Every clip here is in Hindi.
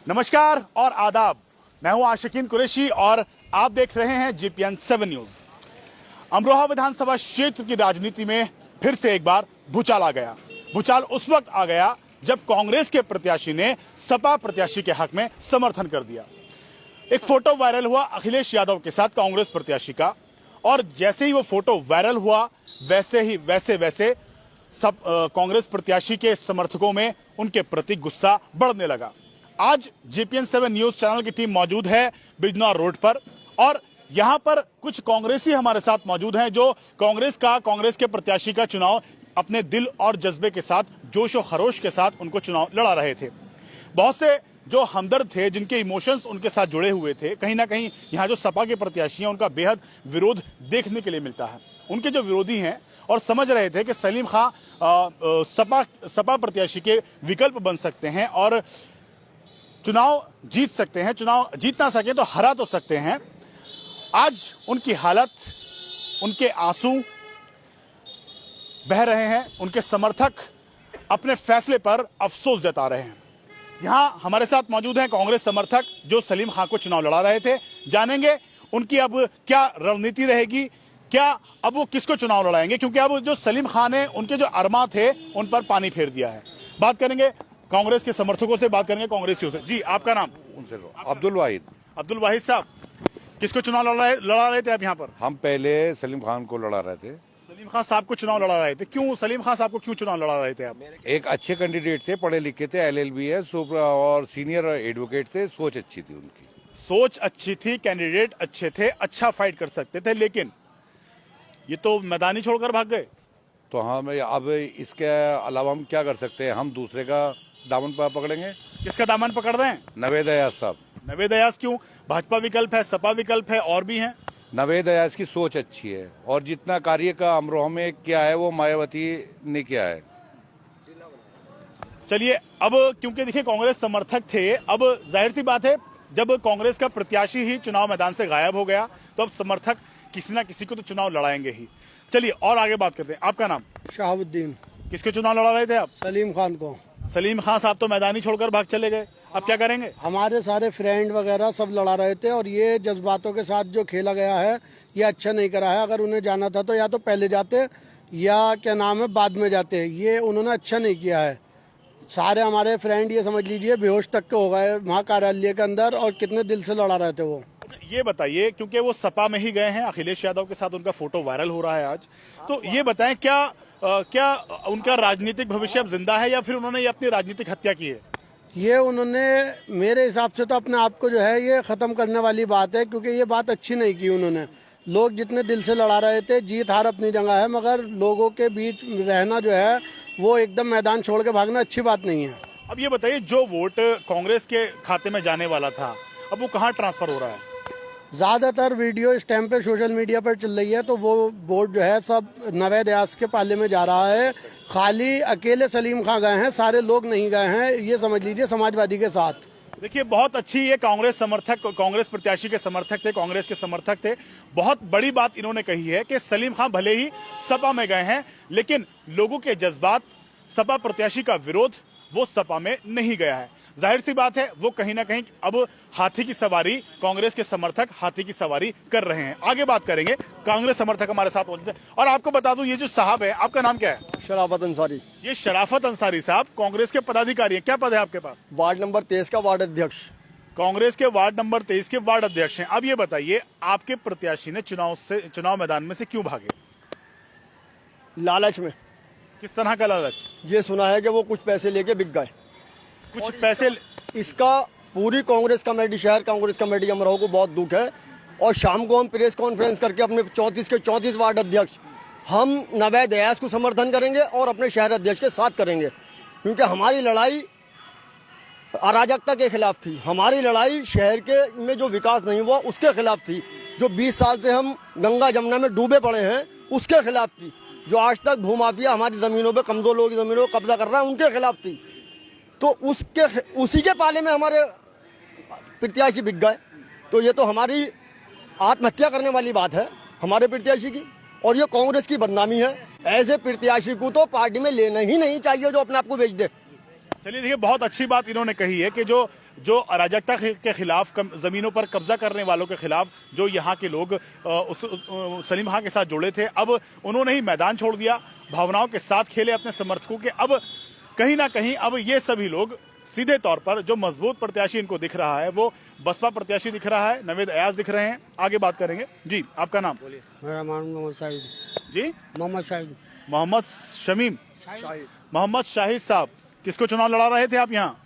नमस्कार और आदाब। मैं हूं आशिकीन कुरैशी और आप देख रहे हैं GPN 7 न्यूज। अमरोहा विधानसभा क्षेत्र की राजनीति में फिर से एक बार भूचाल आ गया। भूचाल उस वक्त आ गया जब कांग्रेस के प्रत्याशी ने सपा प्रत्याशी के हक में समर्थन कर दिया। एक फोटो वायरल हुआ अखिलेश यादव के साथ कांग्रेस प्रत्याशी का, और जैसे ही वो फोटो वायरल हुआ वैसे सब कांग्रेस प्रत्याशी के समर्थकों में उनके प्रति गुस्सा बढ़ने लगा। आज GPN 7 न्यूज चैनल की टीम मौजूद है बिजनौर रोड पर, और यहां पर कुछ कांग्रेसी हमारे साथ मौजूद हैं जो कांग्रेस के प्रत्याशी का चुनाव अपने दिल और जज्बे के साथ, जोश और खरोश के साथ उनको चुनाव लड़ा रहे थे। बहुत से जो हमदर्द थे, जिनके इमोशंस उनके साथ जुड़े हुए थे, कहीं ना कहीं यहाँ जो सपा के प्रत्याशी हैं उनका बेहद विरोध देखने के लिए मिलता है। उनके जो विरोधी हैं और समझ रहे थे कि सलीम खां सपा प्रत्याशी के विकल्प बन सकते हैं और चुनाव जीत सकते हैं, चुनाव जीत ना सके तो हरा तो सकते हैं। आज उनकी हालत, उनके आंसू बह रहे हैं, उनके समर्थक अपने फैसले पर अफसोस जता रहे हैं। यहां हमारे साथ मौजूद हैं कांग्रेस समर्थक जो सलीम खां को चुनाव लड़ा रहे थे। जानेंगे उनकी अब क्या रणनीति रहेगी, क्या अब वो किसको चुनाव लड़ाएंगे, क्योंकि अब जो सलीम खां ने उनके जो अरमा थे उन पर पानी फेर दिया है। बात करेंगे कांग्रेस के समर्थकों से, बात करेंगे कांग्रेसियों से। जी, आपका नाम? उनसे अब्दुल वाहिद साहब, किसको चुनाव लड़ा रहे थे आप यहाँ पर? हम पहले सलीम खान को लड़ा रहे थे। सलीम खां साहब को चुनाव लड़ा रहे थे, क्यों सलीम खां साहब को क्यों चुनाव लड़ा रहे थे आप? एक अच्छे कैंडिडेट थे, पढ़े लिखे थे, LLB और सीनियर एडवोकेट थे, सोच अच्छी थी उनकी। सोच अच्छी थी, कैंडिडेट अच्छे थे, अच्छा फाइट कर सकते थे, लेकिन ये तो मैदानी छोड़कर भाग गए। तो हम अब इसके अलावा हम क्या कर सकते हैं? हम दूसरे का दामन पकड़ेंगे। किसका दामन पकड़ रहे हैं? नवेद अयाज साहब। नवेद अयाज क्यों? भाजपा विकल्प है, सपा विकल्प है, और भी हैं। नवेद अयाज की सोच अच्छी है और जितना कार्य का अमरोहा में किया है वो मायावती ने किया है। चलिए, अब क्योंकि देखिए कांग्रेस समर्थक थे, अब जाहिर सी बात है जब कांग्रेस का प्रत्याशी ही चुनाव मैदान से गायब हो गया तो अब समर्थक किसी ना किसी को तो चुनाव लड़ाएंगे ही। चलिए और आगे बात करते हैं। आपका नाम? शहाबुद्दीन। किसके चुनाव लड़ा रहे थे आप? सलीम खान को। सलीम खां साहब तो मैदानी छोड़कर भाग चले गए, अब क्या करेंगे? हमारे सारे फ्रेंड वगैरह सब लड़ा रहे थे और ये जज्बातों के साथ जो खेला गया है ये अच्छा नहीं करा है। अगर उन्हें जाना था तो या तो पहले जाते या क्या नाम है बाद में जाते, ये उन्होंने अच्छा नहीं किया है। सारे हमारे फ्रेंड ये समझ लीजिए बेहोश तक के हो गए वहाँ कार्यालय के अंदर, और कितने दिल से लड़ा रहे थे वो। ये बताइए, क्योंकि वो सपा में ही गए हैं, अखिलेश यादव के साथ उनका फोटो वायरल हो रहा है आज, तो ये बताएं क्या उनका राजनीतिक भविष्य अब जिंदा है या फिर उन्होंने ये अपनी राजनीतिक हत्या की है? ये उन्होंने मेरे हिसाब से तो अपने आप को जो है ये ख़त्म करने वाली बात है, क्योंकि ये बात अच्छी नहीं की उन्होंने। लोग जितने दिल से लड़ा रहे थे, जीत हार अपनी जगह है, मगर लोगों के बीच रहना जो है वो एकदम मैदान छोड़ के भागना अच्छी बात नहीं है। अब ये बताइए, जो वोट कांग्रेस के खाते में जाने वाला था अब वो कहाँ ट्रांसफर हो रहा है? ज़्यादातर वीडियो इस टाइम पे सोशल मीडिया पर चल रही है, तो वो वोट जो है सब नवेद अयाज के पाले में जा रहा है। खाली अकेले सलीम खां गए हैं, सारे लोग नहीं गए हैं, ये समझ लीजिए समाजवादी के साथ। देखिए, बहुत अच्छी ये कांग्रेस प्रत्याशी के समर्थक थे, कांग्रेस के समर्थक थे। बहुत बड़ी बात इन्होंने कही है कि सलीम खां भले ही सपा में गए हैं, लेकिन लोगों के जज्बात, सपा प्रत्याशी का विरोध वो सपा में नहीं गया है। जाहिर सी बात है वो कहीं ना कहीं अब हाथी की सवारी, कांग्रेस के समर्थक हाथी की सवारी कर रहे हैं। आगे बात करेंगे, कांग्रेस समर्थक हमारे साथ मौजूद है। और आपको बता दूं, ये जो साहब है, आपका नाम क्या है? शराफत अंसारी। ये शराफत अंसारी साहब कांग्रेस के पदाधिकारी हैं, क्या पद है आपके पास? वार्ड नंबर 23 का वार्ड अध्यक्ष। कांग्रेस के वार्ड नंबर 23 के वार्ड अध्यक्ष हैं। अब ये बताइए, आपके प्रत्याशी ने चुनाव मैदान में से क्यों भागे? लालच में। किस तरह का लालच? ये सुना है कि वो कुछ पैसे लेके बिक गए। कुछ पैसे? इसका पूरी कांग्रेस कमेटी, शहर कांग्रेस कमेटी अमरोहा को बहुत दुख है। और शाम को हम प्रेस कॉन्फ्रेंस करके अपने 34 के 34 वार्ड अध्यक्ष हम नवेद अयाज को समर्थन करेंगे और अपने शहर अध्यक्ष के साथ करेंगे, क्योंकि हमारी लड़ाई अराजकता के खिलाफ थी। हमारी लड़ाई शहर के में जो विकास नहीं हुआ उसके खिलाफ थी। जो 20 साल से हम गंगा जमुना में डूबे पड़े हैं उसके खिलाफ थी। जो आज तक भूमाफिया हमारी ज़मीनों पे, कमज़ोर लोगों की ज़मीनों पर कब्जा कर रहा है, उनके खिलाफ थी। तो उसी के पाले में हमारे प्रत्याशी बिक गए। तो ये तो हमारी आत्महत्या करने वाली बात है हमारे प्रत्याशी की, और ये कांग्रेस की बदनामी है। ऐसे प्रत्याशी को तो पार्टी में लेना ही नहीं चाहिए जो अपने आप को बेच दे। चलिए देखिए, बहुत अच्छी बात इन्होंने कही है कि जो अराजकता के खिलाफ, जमीनों पर कब्जा करने वालों के खिलाफ जो यहाँ के लोग सलीम खां के साथ जुड़े थे, अब उन्होंने ही मैदान छोड़ दिया, भावनाओं के साथ खेले अपने समर्थकों के। अब कहीं ना कहीं अब ये सभी लोग सीधे तौर पर जो मजबूत प्रत्याशी इनको दिख रहा है वो बसपा प्रत्याशी दिख रहा है, नवेद अयाज दिख रहे हैं। आगे बात करेंगे। जी, आपका नाम? मेरा नाम मोहम्मद शाहिद। जी, मोहम्मद शाहिद। मोहम्मद शमीम, मोहम्मद शाहिद साहब, किसको चुनाव लड़ा रहे थे आप यहाँ?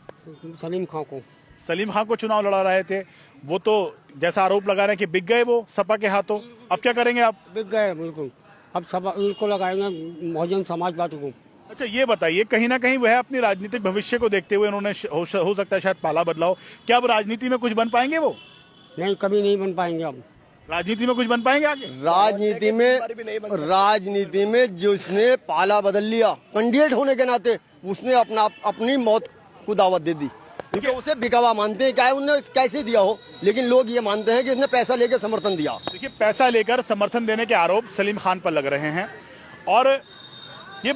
सलीम खां को। सलीम खां को चुनाव लड़ा रहे थे। वो तो जैसा आरोप लगा रहे हैं कि बिक गए वो सपा के हाथों, अब क्या करेंगे आप? बिक गए बिल्कुल, अब सब उनको लगाएंगे बहुजन समाजवाद को। अच्छा, ये बताइए, कहीं ना कहीं वह अपनी राजनीतिक भविष्य को देखते हुए उन्होंने हो सकता है शायद पाला बदलाव, क्या अब राजनीति में कुछ बन पाएंगे वो? नहीं, कभी नहीं बन पाएंगे। अब राजनीति में कुछ बन पाएंगे आगे? राजनीति में जिसने पाला बदल लिया कैंडिडेट होने के नाते, उसने अपनी मौत को दावत दे दी, क्योंकि उसे बिकावा मानते हैं, चाहे उन्होंने कैसे दिया हो, लेकिन लोग ये मानते हैं कि इसने पैसा लेकर समर्थन दिया। देखिए, पैसा लेकर समर्थन देने के आरोप सलीम खान पर लग रहे हैं और ये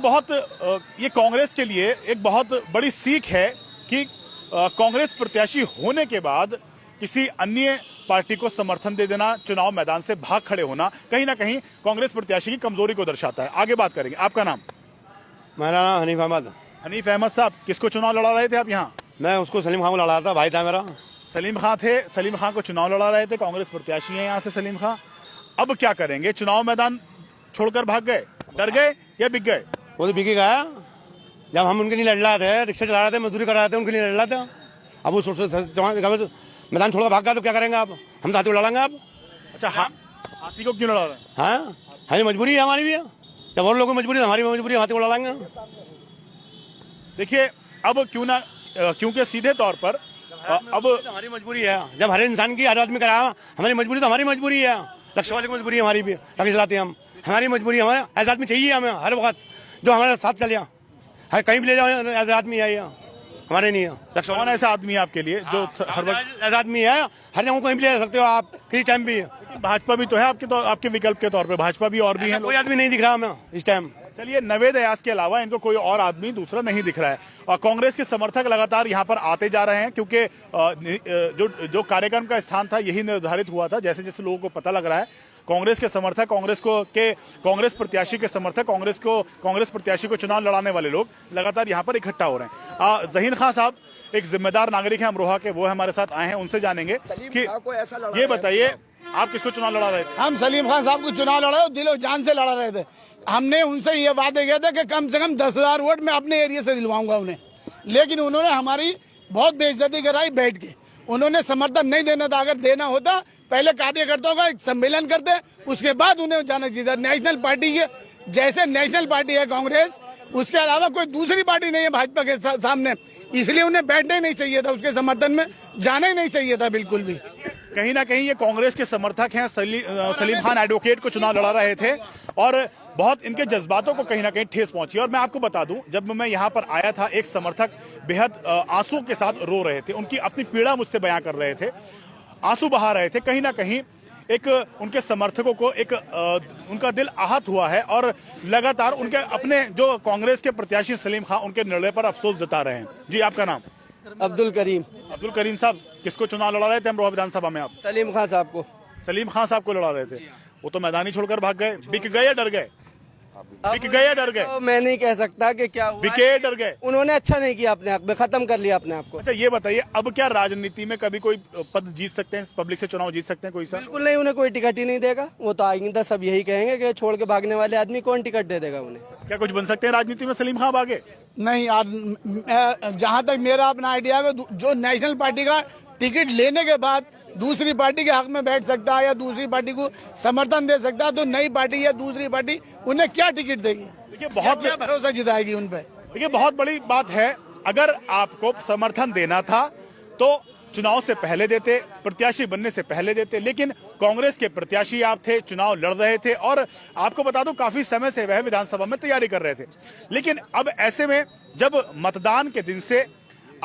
कांग्रेस के लिए एक बहुत बड़ी सीख है कि कांग्रेस प्रत्याशी होने के बाद किसी अन्य पार्टी को समर्थन दे देना, चुनाव मैदान से भाग खड़े होना, कहीं ना कहीं कांग्रेस प्रत्याशी की कमजोरी को दर्शाता है। आगे बात करेंगे। आपका नाम? मेरा नाम हनीफ अहमद। हनीफ अहमद साहब, किसको चुनाव लड़ा रहे थे आप यहाँ? मैं उसको सलीम खां को लड़ा था, भाई था मेरा। सलीम खां थे, सलीम खां को चुनाव लड़ा रहे थे, कांग्रेस प्रत्याशी हैं यहाँ से सलीम खां। अब क्या करेंगे? चुनाव मैदान छोड़कर भाग गए, डर गए या बिक गए? वो तो बिकी गया। जब हम उनके लिए लड़ रहे थे, रिक्शा चला रहे थे, मजदूरी कर रहे थे, उनके लिए लड़ रहा था। अब वो मैदान छोड़कर भाग गया तो क्या करेंगे आप? हम तो हाथी को लड़ाएंगे आप। अच्छा, हाथी को क्यों लड़ा रहे हैं? हाँ, हमारी मजबूरी है, हमारी भी है। जब और लोगों की मजबूरी है, हमारी मजबूरी है, हाथी को लड़ाएंगे। देखिए, अब क्योंकि सीधे तौर पर अब हमारी मजबूरी है। जब हर इंसान की, हर आदमी का हमारी मजबूरी, तो हमारी मजबूरी है। रक्षा वाले की मजबूरी है, हमारी भी रक्षा चलाते हैं हम। हमारी मजबूरी, हमारे ऐसा आदमी चाहिए हमें हर वक्त जो हमारे साथ चले, हर कहीं भी ले जाओ, ऐसा आदमी है। हमारे नहीं है। कौन ऐसा आदमी है आपके लिए जो हर वक्त ऐसा आदमी है? हर जगह कहीं भी ले सकते हो आप, किसी टाइम भी। भाजपा भी तो है आपके विकल्प के तौर पे, भाजपा भी और भी है। कोई आदमी नहीं दिख रहा हमें इस टाइम। चलिए, नवेद अयाज के अलावा इनको कोई और आदमी दूसरा नहीं दिख रहा है और कांग्रेस के समर्थक लगातार यहाँ पर आते जा रहे हैं, क्योंकि जो कार्यक्रम का स्थान था यही निर्धारित हुआ था। जैसे जैसे लोगों को पता लग रहा है, कांग्रेस के समर्थक, कांग्रेस प्रत्याशी के समर्थक, कांग्रेस प्रत्याशी को चुनाव लड़ाने वाले लोग लगातार यहाँ पर इकट्ठा हो रहे हैं। ज़हीर खान साहब एक जिम्मेदार नागरिक हैं अमरोहा के, वो हमारे साथ आए हैं, उनसे जानेंगे कि ये बताइए, आप किसको चुनाव लड़ा रहे थे? हम सलीम खान साहब को चुनाव लड़ा, दिलो जान से लड़ा रहे थे। हमने उनसे ये वादे किया था कि कम से कम 10,000 वोट मैं अपने एरिया से दिलवाऊंगा उन्हें, लेकिन उन्होंने हमारी बहुत बेइज्जती कराई बैठ के। उन्होंने समर्थन नहीं देना था। अगर देना होता पहले कार्यकर्ताओं का एक सम्मेलन करते, उसके बाद उन्हें जाना चाहिए। नेशनल पार्टी के जैसे नेशनल पार्टी है कांग्रेस, उसके अलावा कोई दूसरी पार्टी नहीं है भाजपा के सामने, इसलिए उन्हें बैठना ही नहीं चाहिए था, उसके समर्थन में जाना ही नहीं चाहिए था बिल्कुल भी। कहीं ना कहीं ये कांग्रेस के समर्थक हैं, सलीम खान एडवोकेट को चुनाव लड़ा रहे थे और बहुत इनके जज्बातों को कहीं ना कहीं ठेस पहुंची। और मैं आपको बता दूं, जब मैं यहाँ पर आया था, एक समर्थक बेहद आंसुओं के साथ रो रहे थे, उनकी अपनी पीड़ा मुझसे बयां कर रहे थे, आंसू बहा रहे थे। कहीं ना कहीं एक उनके समर्थकों को एक उनका दिल आहत हुआ है और लगातार उनके अपने जो कांग्रेस के प्रत्याशी सलीम खान, उनके निर्णय पर अफसोस जता रहे हैं। जी, आपका नाम? अब्दुल करीम। अब्दुल करीम साहब, किसको चुनाव लड़ा रहे थे अमरोहा विधानसभा में आप? सलीम खान साहब को। सलीम खान साहब को लड़ा रहे थे। वो तो मैदानी छोड़कर भाग गए, बिक गए या डर गए? बिक गए या डर गए? तो मैं नहीं कह सकता कि क्या हुआ। बिके, डर गए? उन्होंने अच्छा नहीं किया, अपने आप में खत्म कर लिया अपने आप को। अच्छा, ये बताइए, अब क्या राजनीति में कभी कोई पद जीत सकते हैं, पब्लिक से चुनाव जीत सकते हैं कोई सा? बिल्कुल नहीं, उन्हें कोई टिकट ही नहीं देगा। वो तो आइंदा सब यही कहेंगे कि छोड़ के भागने वाले आदमी कौन टिकट दे देगा उन्हें। क्या कुछ बन सकते हैं राजनीति में सलीम खान आगे? नहीं, जहाँ तक मेरा अपना आइडिया है, जो नेशनल पार्टी का टिकट लेने के बाद दूसरी पार्टी के हक में बैठ सकता है या दूसरी पार्टी को समर्थन दे सकता है, तो नई पार्टी या दूसरी पार्टी उन्हें क्या टिकट देगी? देखिए, बहुत क्या भरोसा जिताएगी उन पे? देखिए, बहुत बड़ी बात है, अगर आपको समर्थन देना था तो चुनाव से पहले देते, प्रत्याशी बनने से पहले देते, लेकिन कांग्रेस के प्रत्याशी आप थे, चुनाव लड़ रहे थे और आपको बता दूं काफी समय से वह विधानसभा में तैयारी कर रहे थे। लेकिन अब ऐसे में जब मतदान के दिन से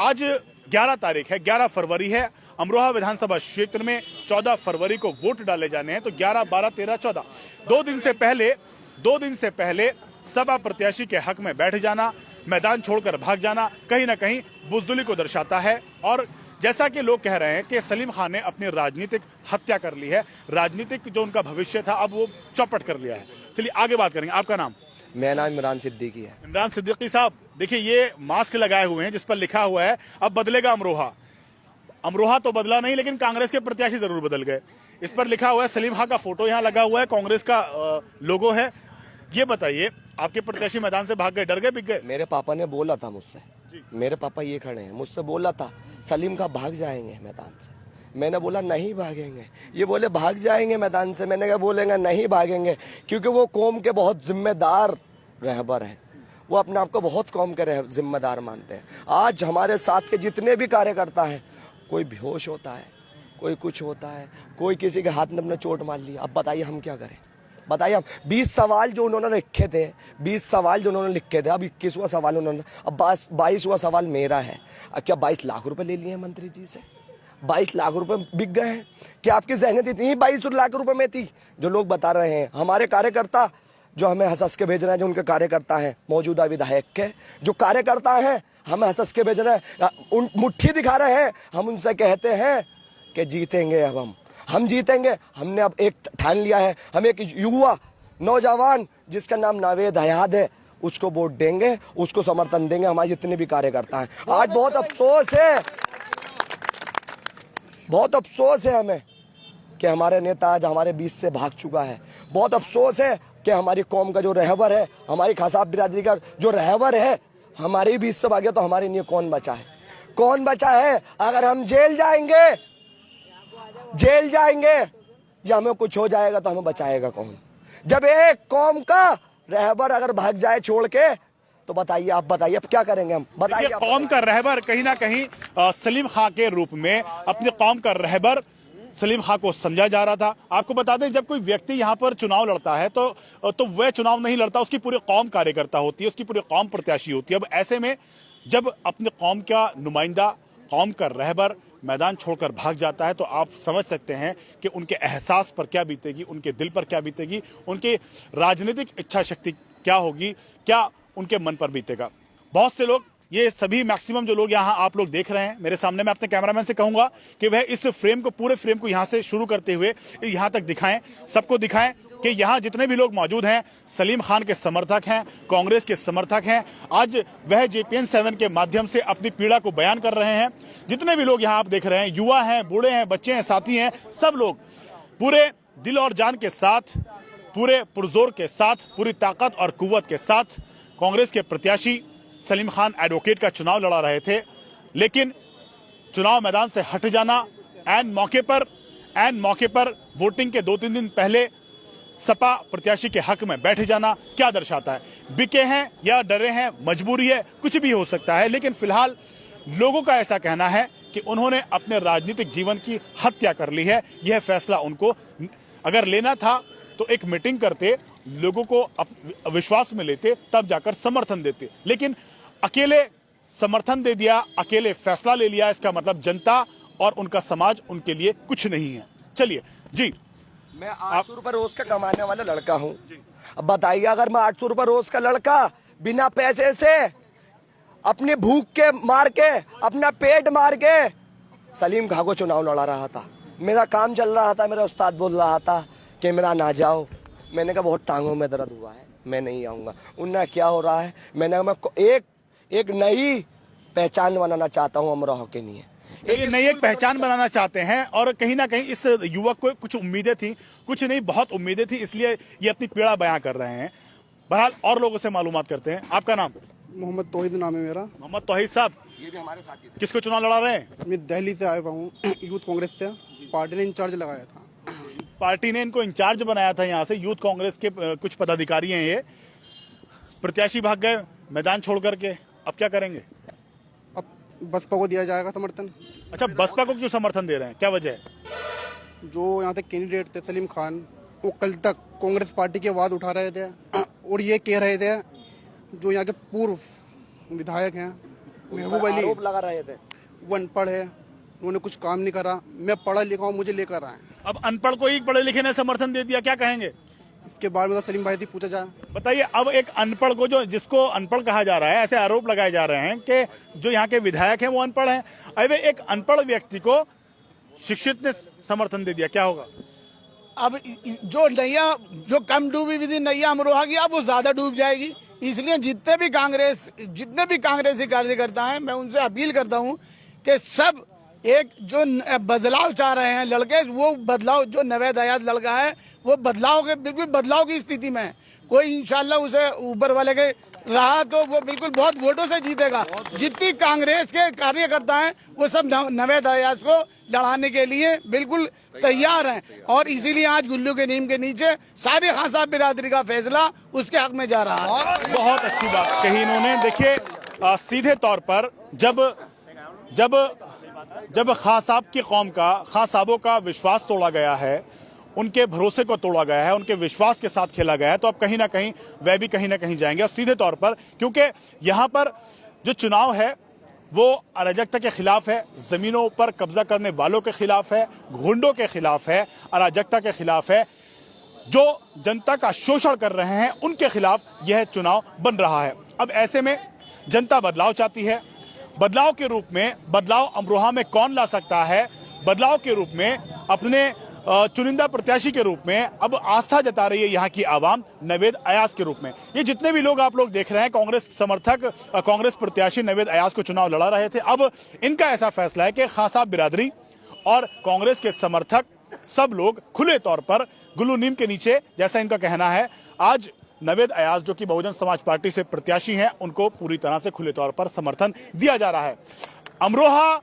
आज 11 तारीख है, 11 फरवरी है, अमरोहा विधानसभा क्षेत्र में 14 फरवरी को वोट डाले जाने हैं, तो 11, 12, 13, 14 दो दिन से पहले सपा प्रत्याशी के हक में बैठ जाना, मैदान छोड़कर भाग जाना कहीं ना कहीं बुजदिली को दर्शाता है। और जैसा कि लोग कह रहे हैं कि सलीम खान ने अपनी राजनीतिक हत्या कर ली है, राजनीतिक जो उनका भविष्य था अब वो चौपट कर लिया है। चलिए आगे बात करेंगे। आपका नाम? मेरा नाम इमरान सिद्दीकी है। इमरान सिद्दीकी साहब, देखिए ये मास्क लगाए हुए हैं जिस पर लिखा हुआ है अब बदलेगा अमरोहा। अमरोहा तो बदला नहीं, लेकिन कांग्रेस के प्रत्याशी जरूर बदल गए। इस पर लिखा हुआ है सलीम खान का फोटो यहाँ लगा हुआ है, कांग्रेस का लोगो है। ये बताइए, आपके प्रत्याशी मैदान से भाग गए, डर गए, बिक गए? मेरे पापा ने बोला था मुझसे, मेरे पापा ये खड़े हैं, मुझसे बोला था सलीम का भाग जाएंगे मैदान से। मैंने बोला नहीं भागेंगे। ये बोले भाग जाएंगे मैदान से। मैंने कहा बोलेंगे नहीं भागेंगे, क्योंकि वो कौम के बहुत जिम्मेदार रहबर हैं। वो अपने आप को बहुत कौम के जिम्मेदार मानते हैं। आज हमारे साथ के जितने भी कार्यकर्ता हैं, कोई बेहोश होता है, कोई कुछ होता है, कोई किसी के हाथ में अपने चोट मार लिया। अब बताइए हम क्या करें? बताइए हम 20 सवाल जो उन्होंने लिखे थे, 20 सवाल जो उन्होंने लिखे थे, अब 21वां सवाल उन्होंने, अब 22वां सवाल मेरा है। अब क्या 22 लाख रुपए ले लिए हैं मंत्री जी से? 22 लाख रुपए बिक गए हैं? क्या आपकी ज़हनियत इतनी ही 22 लाख रुपए में थी? जो लोग बता रहे हैं, हमारे कार्यकर्ता जो हमें हंस के भेज रहे हैं, जो उनके कार्यकर्ता हैं, मौजूदा विधायक के जो कार्यकर्ता हैं, हमें हंस के भेज रहे हैं, उन मुट्ठी दिखा रहे हैं। हम उनसे कहते हैं कि जीतेंगे, अब हम जीतेंगे। हमने अब एक ठान लिया है, हम एक युवा नौजवान जिसका नाम नावेद हयात है, उसको वोट देंगे, उसको समर्थन देंगे। हमारे जितने भी कार्यकर्ता हैं, आज बहुत अफसोस है, बहुत अफसोस है हमें कि हमारे नेता आज हमारे बीच से भाग चुका है। बहुत अफसोस है कि हमारी कौम का जो रहबर है, हमारी खासा बिरादरी का जो रहबर है, हमारे बीच से भागे, तो हमारे लिए कौन बचा है? कौन बचा है? अगर हम जेल जाएंगे या हमें कुछ हो जाएगा तो हमें बचाएगा कौन? जब एक कौम का रहबर अगर भाग जाए छोड़ के, तो बताइए, आप बताइए अब क्या करेंगे हम? बताइए। कौम का रहबर कहीं ना कहीं सलीम खान के रूप में अपनी कौम का रहबर सलीम खान को समझा जा रहा था। आपको बता दें, जब कोई व्यक्ति यहाँ पर चुनाव लड़ता है तो वह चुनाव नहीं लड़ता, उसकी पूरी कौम कार्यकर्ता होती है, उसकी पूरी कौम प्रत्याशी होती है। अब ऐसे में जब अपनी कौम का नुमाइंदा, कौम का रहबर मैदान छोड़कर भाग जाता है, तो आप समझ सकते हैं कि उनके एहसास पर क्या बीतेगी, उनके दिल पर क्या बीतेगी, उनकी राजनीतिक इच्छा शक्ति क्या होगी, क्या उनके मन पर बीतेगा। बहुत से लोग, ये सभी मैक्सिमम जो लोग यहाँ आप लोग देख रहे हैं मेरे सामने, मैं अपने कैमरामैन से कहूंगा कि वह इस फ्रेम को, पूरे फ्रेम को यहाँ से शुरू करते हुए यहाँ तक दिखाएं, सबको दिखाएं कि यहाँ जितने भी लोग मौजूद हैं सलीम खान के समर्थक हैं, कांग्रेस के समर्थक हैं। आज वह JPN 7 के माध्यम से अपनी पीड़ा को बयान कर रहे हैं। जितने भी लोग यहाँ आप देख रहे हैं, युवा हैं, बूढ़े हैं, बच्चे हैं, साथी हैं, सब लोग पूरे दिल और जान के साथ, पूरे पुरजोर के साथ, पूरी ताकत और कुव्वत के साथ कांग्रेस के प्रत्याशी सलीम खान एडवोकेट का चुनाव लड़ा रहे थे। लेकिन चुनाव मैदान से हट जाना, ऐन मौके पर वोटिंग के 2-3 दिन पहले सपा प्रत्याशी के हक में बैठ जाना क्या दर्शाता है? बिके हैं या डरे हैं, मजबूरी है, कुछ भी हो सकता है। लेकिन फिलहाल लोगों का ऐसा कहना है कि उन्होंने अपने राजनीतिक जीवन की हत्या कर ली है। यह फैसला उनको अगर लेना था तो एक मीटिंग करते, लोगों को विश्वास में लेते, तब जाकर समर्थन देते। लेकिन अकेले समर्थन दे दिया, अकेले फैसला ले लिया, इसका मतलब जनता और उनका समाज उनके लिए कुछ नहीं है। चलिए जी, मैं 800 रुपए रोज का कमाने वाला लड़का हूँ। अब बताइए, अगर मैं 800 रुपए रोज का लड़का बिना पैसे से, अपनी भूख के मार के, अपना पेट मार के सलीम खान को चुनाव लड़ा रहा था, मेरा काम चल रहा था, मेरा उस्ताद बोल रहा था कि मेरा ना जाओ, मैंने कहा बहुत टांगों में दर्द हुआ है, मैं नहीं आऊँगा। उनका क्या हो रहा है, मैंने कहा मैं एक नई पहचान बनाना चाहता हूँ अमरोहा के लिए। नई एक पहचान बनाना चाहते हैं और कहीं ना कहीं इस युवक को कुछ उम्मीदें थी, कुछ नहीं बहुत उम्मीदें थी, इसलिए ये अपनी पीड़ा बयां कर रहे हैं। बहरहाल और लोगों से मालूमात करते हैं। आपका नाम? मोहम्मद तौहीद नाम है मेरा। मोहम्मद तौहीद साहब, ये भी हमारे साथी थे। किसको चुनाव लड़ा रहे हैं? मैं दिल्ली से आया हूँ, यूथ कांग्रेस से। पार्टी ने इंचार्ज लगाया था, पार्टी ने इनको इंचार्ज बनाया था। यहाँ से यूथ कांग्रेस के कुछ पदाधिकारी हैं, ये प्रत्याशी भाग गए मैदान छोड़ करके, अब क्या करेंगे? अब बसपा को दिया जाएगा समर्थन। अच्छा, बसपा को क्यों समर्थन दे रहे हैं, क्या वजह है? जो यहाँ से कैंडिडेट थे सलीम खान, वो कल तक कांग्रेस पार्टी की आवाज़ उठा रहे थे और ये कह रहे थे, जो यहाँ के पूर्व विधायक हैं महबूब अली, आरोप लगा रहे थे वो अनपढ़ है, उन्होंने कुछ काम नहीं करा, मैं पढ़ा लिखा हूँ, मुझे लेकर आए। अब अनपढ़ को ही पढ़े लिखे ने समर्थन दे दिया, क्या कहेंगे? इसके बारे में तो सलीम भाई से पूछा जाए। बताइए, अब एक अनपढ़ को, जो जिसको अनपढ़ कहा जा रहा है, ऐसे आरोप लगाए जा रहे हैं कि जो यहाँ के विधायक हैं वो अनपढ़ हैं। अब एक अनपढ़ व्यक्ति को शिक्षित ने समर्थन दे दिया, क्या होगा? अब जो नैया, जो कम डूबी हुई थी नैया अमरोहा की, अब वो ज्यादा डूब जाएगी। इसलिए जितने भी कांग्रेसी कार्यकर्ता हैं, मैं उनसे अपील करता हूं कि सब एक जो बदलाव चाह रहे हैं लड़के, वो बदलाव, जो नवेद आयाज लड़का है वो बदलाव के, बिल्कुल बदलाव की स्थिति में है। कोई इंशाल्लाह उसे ऊपर वाले के रहा तो वो बिल्कुल बहुत वोटों से जीतेगा। जितनी कांग्रेस के कार्यकर्ता हैं वो सब नवेद आयाज को लड़ाने के लिए बिल्कुल तैयार हैं, और इसीलिए आज गुल्लू के नीम के नीचे सारी खान साहब बिरादरी का फैसला उसके हक में जा रहा है। बहुत अच्छी बात कही इन्होंने। देखिए, सीधे तौर पर जब खान साहब की कौम का, खान साहबों का विश्वास तोड़ा गया है, उनके भरोसे को तोड़ा गया है, उनके विश्वास के साथ खेला गया है, तो अब कहीं ना कहीं वह भी कहीं ना कहीं जाएंगे। और सीधे तौर पर, क्योंकि यहाँ पर जो चुनाव है वो अराजकता के खिलाफ है, जमीनों पर कब्जा करने वालों के खिलाफ है, गुंडों के खिलाफ है, अराजकता के खिलाफ है, जो जनता का शोषण कर रहे हैं उनके खिलाफ यह चुनाव बन रहा है। अब ऐसे में जनता बदलाव चाहती है। बदलाव के रूप में, बदलाव अमरोहा में कौन ला सकता है? बदलाव के रूप में, अपने चुनिंदा प्रत्याशी के रूप में अब आस्था जता रही है यहाँ की आवाम नवेद अयाज के रूप में। ये जितने भी लोग आप लोग देख रहे हैं, कांग्रेस समर्थक, कांग्रेस प्रत्याशी नवेद अयाज को चुनाव लड़ा रहे थे, अब इनका ऐसा फैसला है कि खान साहब बिरादरी और कांग्रेस के समर्थक सब लोग खुले तौर पर गुल्लू नीम के नीचे, जैसा इनका कहना है, आज नवेद अयाज जो कि बहुजन समाज पार्टी से प्रत्याशी हैं, उनको पूरी तरह से खुले तौर पर समर्थन दिया जा रहा है। अमरोहा